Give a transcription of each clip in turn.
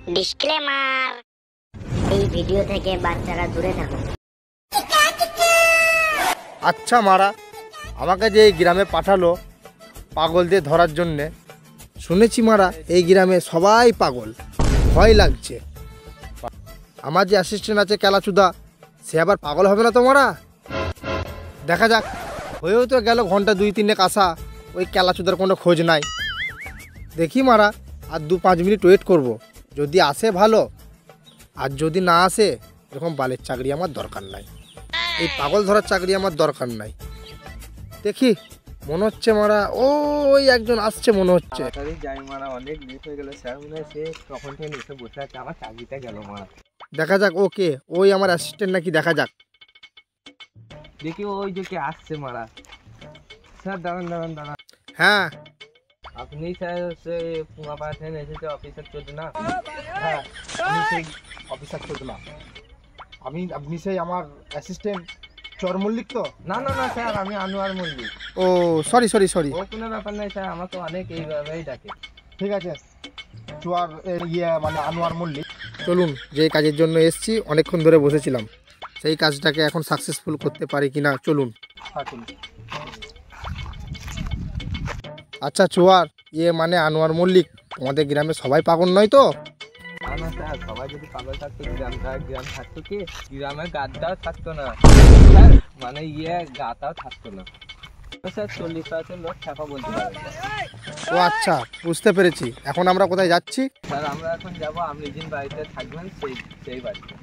Disclaimer, এই video থেকে বাচ্চারা দূরে থাকুন। আচ্ছা মারা, আমাকে যে এই গ্রামে পাঠালো পাগলদের ধরার জন্যে, শুনেছি মারা এই গ্রামে সবাই পাগল, ভয় লাগছে। আমার যে অ্যাসিস্ট্যান্ট আছে কেলাচুদা, সে আবার পাগল হবে না তো মারা? দেখা যাক, হয়েও তো গেল ঘন্টা 2-3 আসা, ওই কেলাচুদার কোনো খোঁজ নাই। দেখি মারা, আর 2-5 মিনিট ওয়েট করব, যদি আসে ভালো, আর যদি না আসে এরকম বালের চাকরি আমার দরকার নাই, এই পাগল ধরার চাকরি আমার দরকার নাই। দেখি, মনে হচ্ছে মারা ওই একজন আসছে মনে হচ্ছে। যাই মারা, অনেক লেট হয়ে গেল স্যার, মনে হয় সে তখন থেকে এসে বসে আছে, আমার চাকরিটা গেল মারা। দেখা যাক ওকে, ওই আমার অ্যাসিস্ট্যান্ট নাকি, দেখা যাক। দেখি ওই যে কে আসছে মারা। স্যার দাঁড়ান দাঁড়ান দাঁড়ান। হ্যাঁ আপনি স্যার সে পুঙ্গাপাড়া থেকে এসেছে অফিসার চোদ্দ না? হ্যাঁ, আমি সেই অফিসার চোদ্দ না, আপনি সেই আমার অ্যাসিস্ট্যান্ট চর মল্লিক তো? না না না স্যার, আমি আনোয়ার মল্লিক। ও সরি সরি সরি, ও কোনো ব্যাপার নাই স্যার, আমাকে অনেক এইভাবেই ডাকে। ঠিক আছে, চুয়ার মানে আনোয়ার মল্লিক। চলুন, যে কাজের জন্য এসেছি অনেকক্ষণ ধরে বসেছিলাম, সেই কাজটাকে এখন সাকসেসফুল করতে পারি কিনা চলুন। আচ্ছা চুয়ার, মানে আনোয়ার মল্লিক, তোমাদের গ্রামে সবাই পাগল নয় তো? না না স্যার, সবাই যদি পাগল থাকতো গ্রাম থাকতো কি? গ্রামের গাদ্দাও থাকতো না স্যার, মানে গাতাও থাকতো না স্যার। 40% লোক ছাপা বলতে পারে। ও আচ্ছা, বুঝতে পেরেছি। এখন আমরা কোথায় যাচ্ছি? স্যার আমরা এখন যাবো আপনি যিনি বাড়িতে থাকবেন সেই বাড়িতে।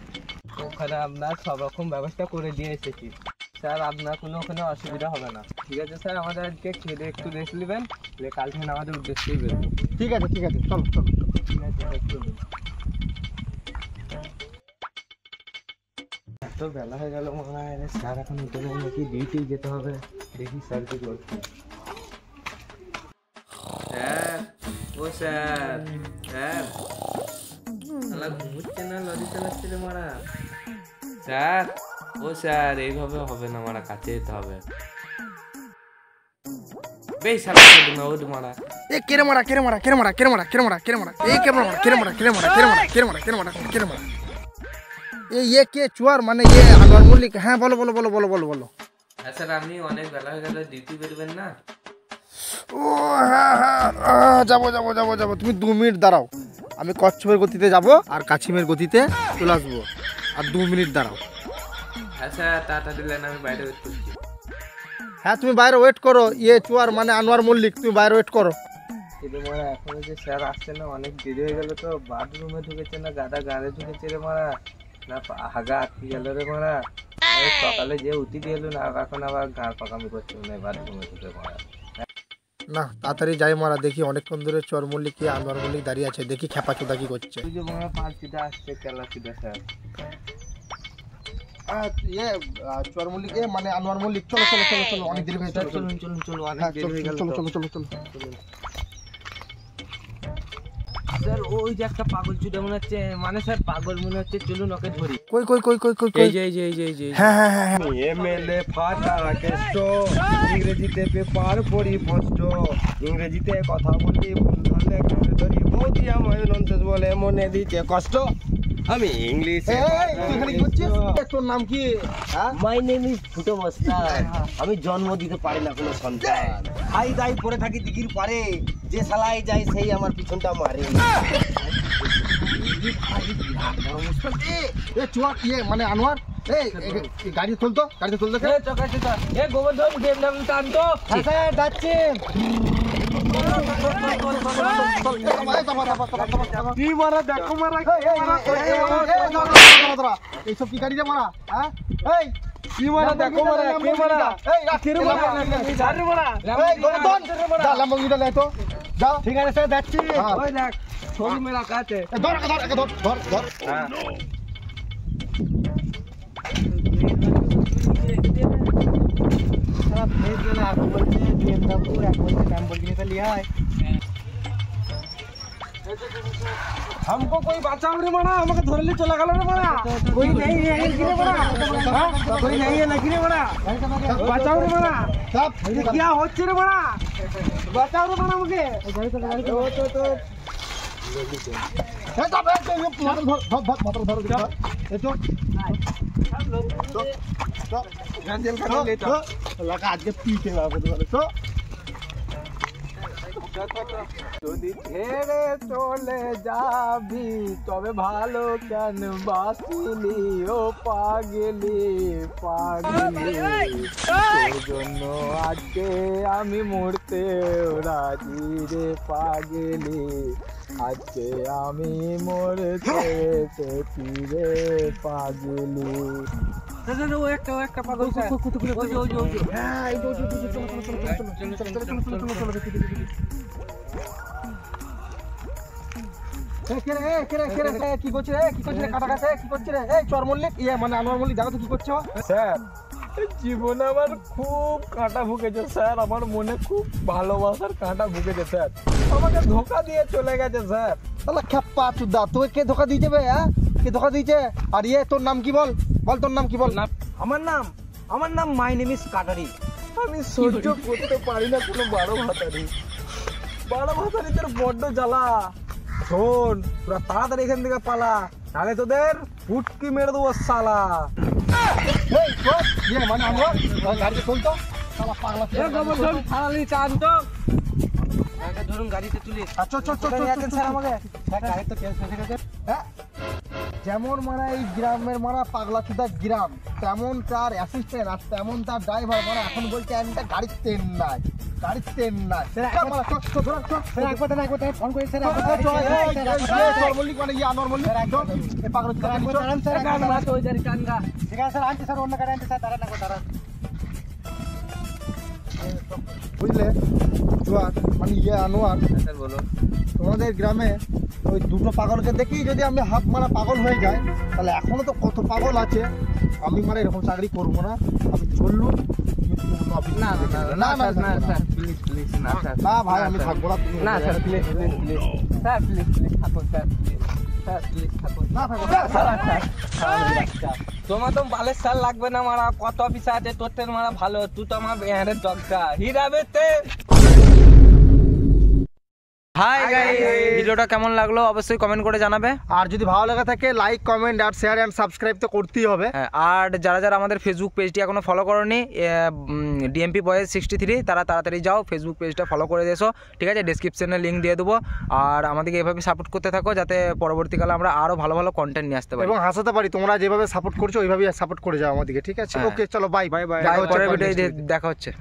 ওখানে আপনার সব রকম ব্যবস্থা করে দিয়ে এসেছি স্যার, আপনার কোনো ওখানে অসুবিধা হবে না। ঠিক আছে স্যার, আমাদের আজকে খেয়ে একটু রেস্ট নেবেন, কাল থেকে আমাদের উদ্দেশ্যেই বেরোবো। ঠিক আছে ঠিক আছে, চলো চলো। ঠিক আছে একটু এত বেলা হয়ে গেল মনে হয়, স্যার এখন উঠে নেই নাকি, ডিউটি যেতে হবে। দেখি স্যার কি করছে। স্যার, ও স্যার, স্যার ঘুমোচ্ছে না, লরি চালাচ্ছে রে মারা। স্যার, ও স্যার, এইভাবে হবে না মারা, কাছে যেতে হবে। বেশ না ওঠ মারা। এ কেরে মারা কেরে মারা কেরে মারা কেরে মারা কেরে মারা কেরে মারা, এই কেরে মারা কেরে মারা কেরে মারা কেরে মারা কেরে মারা কেরে মারা কেরে মারা। কে চুয়ার, মানে আনোয়ার মল্লিক? হ্যাঁ বলো বলো বলো বলো বলো বলো। হ্যাঁ স্যার, আপনি অনেক বেলা হয়ে গেল, ডিউটি বেরোবেন না? ও হ্যাঁ হ্যাঁ, যাবো যাবো যাবো যাবো, তুমি 2 মিনিট দাঁড়াও, আমি কচ্ছপের গতিতে যাব আর কাছিমের গতিতে চলে আসবো, আর 2 মিনিট দাঁড়াও। হ্যাঁ স্যার, তাড়াতাড়ি দিলেন, আমি বাইরে ওয়েট করছি। হ্যাঁ তুমি বাইরে ওয়েট করো, চুয়ার মানে আনোয়ার মল্লিক, তুমি বাইরে ওয়েট করো। কিন্তু মারা এখন যে স্যার আসছে না, অনেক দেরি হয়ে গেল তো। বাথরুমে ঢুকেছে না গাদা গাড়ে ঢুকেছে রে মারা, না হাগা আটকে গেল রে মারা। সকালে যে উঠি দিয়ে এলো না, এখন আবার গাঁড় পাকামি করছে না বাথরুমে ঢুকে মারা। না তাড়াতাড়ি যাই মারা, দেখি অনেকক্ষণ ধরে চর মল্লিক আনোয়ার মল্লিক দাঁড়িয়ে আছে, দেখি খেপা চোদা কি করছে। তুই যে মারা 5 চিটা আসছে, কেলা চিটা স্যার। চর মল্লিক মানে আনোয়ার মল্লিক, চলো চলো চলো চলো, অনেক দেরি হয়ে গেছে, চলুন চলুন চলুন, অনেক দেরি হয়ে গেল। চলো চলো চলো চলো। স্যার ওই যে একটা পাগল চুদা মনে হচ্ছে, মানে স্যার পাগল মনে হচ্ছে, চলুন ওকে ধরি। কই কই কই কই কই, এই যে হ্যাঁ হ্যাঁ হ্যাঁ। এমএলএ ফাটা কেষ্ট, ইংরেজিতে পেপার পড়ি পোস্ট, ইংরেজিতে কথা বলি ভুল ধরলে কানে ধরি, বৌদি আমায় ননসেন্স বলে মনে দিতে কষ্ট, আমি ইংলিশে। তোর নাম কি? মাই নেম ইজ ফুটো মাস্টার। আমি জন্ম দিতে পারি না কোনো সন্তান, হাই দাই পরে থাকি দিঘির পারে, যে শালাই যায় সেই আমার পিছনটা মারে। চুয়ার মানে আনোয়ার, গাড়ি তুলতো, গাড়ি তুলতো। গোবর্ধন গেম নাম টানতো। হ্যাঁ স্যার, যাচ্ছে। কি মারা দেখো মারা, এইসব কি গাড়ি রে মারা? হ্যাঁ এই কি মারা দেখো মারা, কে মারা? এই রাখি রে মারা, জানি মারা, এই গোবর্ধন যা লাম্বরগিনিটা লে তো, যাও। ঠিক আছে স্যার, যাচ্ছি। ওই দেখ ছবি মেরা কাছে। ধর ধর ধর ধর ধর। हमको कोई बचाओ रे बड़ा, हमको धरली चला गलो रे बड़ा, कोई नहीं है गिरे बड़ा, कोई नहीं है लगी रे बड़ा, बचाओ रे बड़ा, सब क्या होচ্ছে रे बड़ा, बचाओ रे बड़ा, मुझे तो আজকে পিঠে তো যদি ছেড়ে চলে যাবি তবে ভালো কেন বাসিলি ও পাগলি পাগলি তোর জন্য আজকে আমি মরতে রাজি রে পাগলি আজকে আমি মরতে রে পাগলি ও একটা পাগল কি করছে রে কাটা কাছে কি করছে রে এই চর মল্লিক মানে আনোয়ার মল্লিক দেখো তো কি করছো স্যার জীবনে আমার খুব কাঁটা ভুকেছে স্যার আমার মনে খুব ভালোবাসার কাঁটা ভুকেছে স্যার আমাকে ধোকা দিয়ে চলে গেছে স্যার তাহলে খেপ্পা চুদা তোকে কে ধোকা দিয়েছে বে হ্যাঁ কে ধোকা দিয়েছে আর তোর নাম কি বল তোর নাম কি বল আমার নাম মাই নেম ইজ কাটারি। আমি সহ্য করতে পারি না কোনো বারো ভাতারিদের বড্ড জ্বালা শোন তোরা তাড়াতাড়ি এখান থেকে পালা নাহলে তোদের ফুটকি মেরে দেবো শালা মানে আনোয়ার গাড়িতে চলতো শালা পাগলা চান তো ধরুন গাড়িতে তুলে স্যার আমাকে হ্যাঁ যেমন মানে এই গ্রামের মারা পাগলা চুদা গ্রাম তেমন তার অ্যাসিস্ট্যান্ট আর তেমন তার ড্রাইভার মানে এখন বলছে একটা গাড়ির তেল নাই ফোন করে বুঝলে জোয়ার মানে আনোয়ার বলুন তোমাদের গ্রামে ওই দুটো পাগলকে দেখি যদি আমি হাফ মারা পাগল হয়ে যায় তাহলে এখনো তো কত পাগল আছে আমি মানে এরকম চাকরি করবো না আমি চললুম না ভাই আমি থাকবো না না স্যার প্লিজ স্যার প্লিজ থাকুন স্যার প্লিজ থাকুন না থাকবো তোমার তো বালের সাল লাগবে না মারা কত অফিসার আছে তোর থেকে মারা ভালো তুই তো আমার বিহারের ডক্টর হিরাবেতে হাই গাইস ভিডিওটা কেমন লাগলো অবশ্যই কমেন্ট করে জানাবে আর যদি ভালো লাগা থাকে লাইক কমেন্ট আর শেয়ার এন্ড সাবস্ক্রাইব তো করতেই হবে আর যারা আমাদের ফেসবুক পেজটি এখনো ফলো করোনি ডিএমপি বয়েজ 63 তারা তাড়াতাড়ি যাও ফেসবুক পেজটা ফলো করে দিয়েছো ঠিক আছে ডেসক্রিপশনে লিংক দিয়ে দেবো আর আমাদেরকে এভাবে সাপোর্ট করতে থাকো যাতে পরবর্তীকালে আমরা আরো ভালো ভালো কন্টেন্ট নিয়ে আসতে পারি এবং হাসাতে পারি তোমরা যেভাবে সাপোর্ট করছো ওইভাবেই সাপোর্ট করে যাও আমাদেরকে ঠিক আছে ওকে চলো বাই বাই বাই পরের ভিডিও দেখা হচ্ছে।